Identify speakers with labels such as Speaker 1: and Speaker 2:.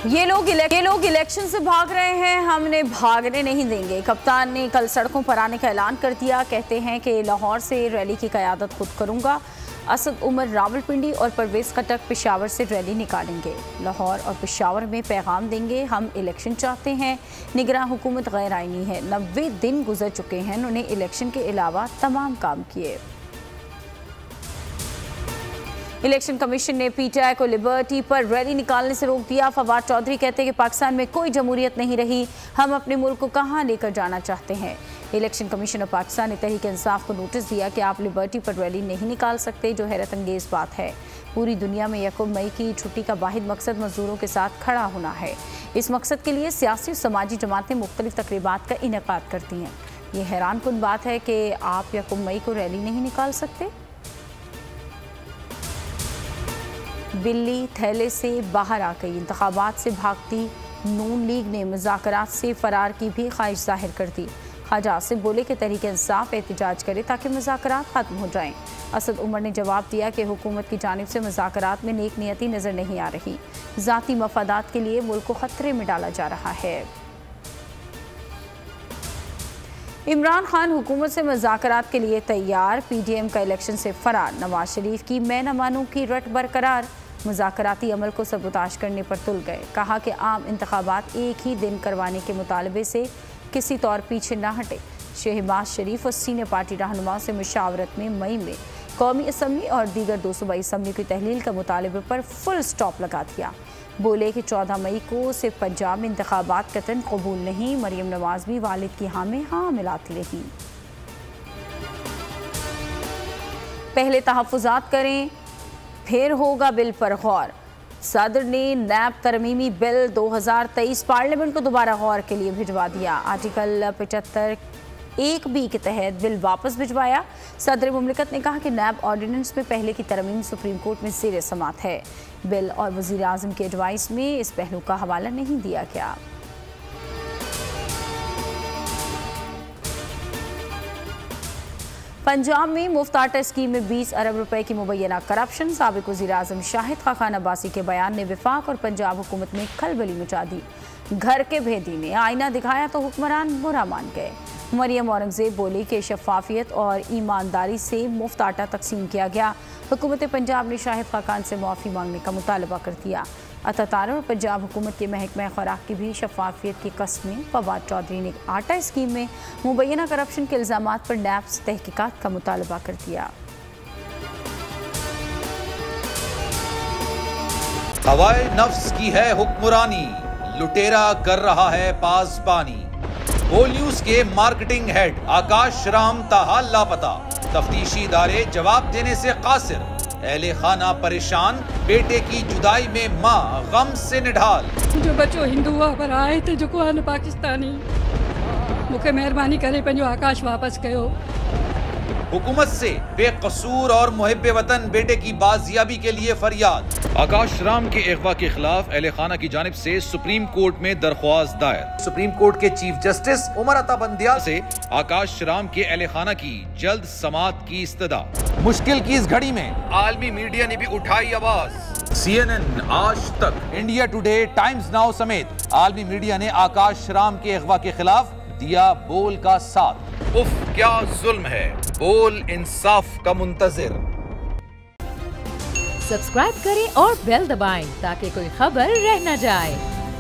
Speaker 1: ये लोग इलेक्शन से भाग रहे हैं, हमने भागने नहीं देंगे। कप्तान ने कल सड़कों पर आने का ऐलान कर दिया। कहते हैं कि लाहौर से रैली की क़यादत खुद करूंगा। असद उमर रावलपिंडी और परवेज खटक पेशावर से रैली निकालेंगे। लाहौर और पेशावर में पैगाम देंगे, हम इलेक्शन चाहते हैं। निगरान हुकूमत गैर आईनी है। 90 दिन गुजर चुके हैं, उन्होंने इलेक्शन के अलावा तमाम काम किए। इलेक्शन कमीशन ने पीटीआई को लिबर्टी पर रैली निकालने से रोक दिया। फवाद चौधरी कहते हैं कि पाकिस्तान में कोई जमहूरियत नहीं रही, हम अपने मुल्क को कहां लेकर जाना चाहते हैं। इलेक्शन कमीशन ऑफ पाकिस्तान ने तहरीक इंसाफ को नोटिस दिया कि आप लिबर्टी पर रैली नहीं निकाल सकते, जो हैरत अंगेज बात है। पूरी दुनिया में 1 मई की छुट्टी का वाहिद मकसद मजदूरों के साथ खड़ा होना है। इस मकसद के लिए सियासी और समाजी जमातें मुख्तलिफ तकरीबात का इनेकाद करती हैं। ये हैरान कुन बात है कि आप 1 मई को रैली नहीं निकाल सकते। बिल्ली थैले से बाहर आ गई। इंतखाबात से भागती नून लीग ने मुज़ाकरात से फरार की भी ख्वाहिश जाहिर कर दी। ख्वाजा आसिफ बोले कि तहरीक इंसाफ एहतजाज करे ताकि मुज़ाकरात ख़त्म हो जाएं। असद उमर ने जवाब दिया कि हुकूमत की जानिब से मुज़ाकरात में नेक नियति नज़र नहीं आ रही, ज़ाती मफादात के लिए मुल्क को ख़तरे में डाला जा रहा है। इमरान खान हुकूमत से मुज़ाकरात के लिए तैयार। पीडीएम का इलेक्शन से फरार। नवाज शरीफ की मैं न मानूं की रट बरकरार। मुज़ाकराती अमल को सबूताश करने पर तुल गए। कहा कि आम इंतखाबात एक ही दिन करवाने के मुतालबे से किसी तौर पीछे न हटे। शहबाज शरीफ और सीनियर पार्टी रहनुमाओं से मुशावरत में मई में कौमी असम्बली और दीगर 2 सूबाई असम्बली की तहलील का मुतालबे पर फुल स्टॉप लगा दिया। बोले कि 14 मई को सिर्फ पंजाब में इंतखाबात कतन कबूल नहीं। मरियम नवाज भी वालिद की हाँ में हाँ मिलाती रही। पहले तहफ़्फ़ुज़ात करें, फिर होगा बिल पर गौर। सदर ने नैब तरमीमी बिल 2023 पार्लियामेंट को दोबारा गौर के लिए भिजवा दिया। आर्टिकल 75(1)(b) के तहत बिल वापस भिजवाया। सदर मुमलिकत ने कहा कि नैब ऑर्डिनेंस में पहले की तरमीम सुप्रीम कोर्ट में ज़ेर समात है। बिल और वज़ीर आज़म के एडवाइस में इस पहलू का हवाला नहीं दिया गया। पंजाब में मुफ्त आटा स्कीम में 20 अरब रुपए की मुबैना करप्शन। साबिक वज़ीर आज़म शाहिद खान अब्बासी के बयान ने विफाक और पंजाब हुकूमत में खलबली मचा दी। घर के भेदी ने आईना दिखाया तो हुक्मरान बुरा मान गए। मरियम औरंगज़ेब बोली कि शफाफियत और ईमानदारी से मुफ्त आटा तकसीम किया गया। हुकूमत पंजाब ने शाहिद खान से मुआफ़ी मांगने का मुतालबा कर दिया। अतातारा और पंजाब हुकूमत के महकमा खुराक की भी शफाफियत की कस्में। फवाद चौधरी ने आटा स्कीम में मुबैना करप्शन के इल्ज़ामात पर नैब से तहकीकात का मुतालबा कर दिया।
Speaker 2: हवाए नफ्स की है हुक्मरानी, लुटेरा कर रहा है पासबानी। बोल न्यूज के मार्केटिंग हेड आकाश राम ताहा लापता। तफ्तीशी इदारे जवाब देने से कासिर। अहले खाना परेशान, बेटे की जुदाई में माँ गम से निढाल।
Speaker 3: जो बच्चो हिंदू पर आए थे जो को पाकिस्तानी, मुझे मेहरबानी करे पंजो आकाश वापस कयो।
Speaker 2: हुकूमत से बेकसूर और मुहिब्बे वतन बेटे की बाजियाबी के लिए फरियाद। आकाश राम के अगवा के खिलाफ अहले खाना की जानिब से सुप्रीम कोर्ट में दरख्वास्त दायर। सुप्रीम कोर्ट के चीफ जस्टिस उमर अता बंदियाल से आकाश राम के अहले खाना की जल्द समाअत की इस्तदा। मुश्किल की इस घड़ी में आलमी मीडिया ने भी उठाई आवाज। CNN, आज तक, इंडिया टुडे, टाइम्स नाउ समेत आलमी मीडिया ने आकाश राम के अगवा के खिलाफ दिया बोल का साथ। उफ क्या जुल्म है, बोल इंसाफ का मुंतजिर।
Speaker 4: सब्सक्राइब करें और बेल दबाएं ताकि कोई खबर रह न जाए।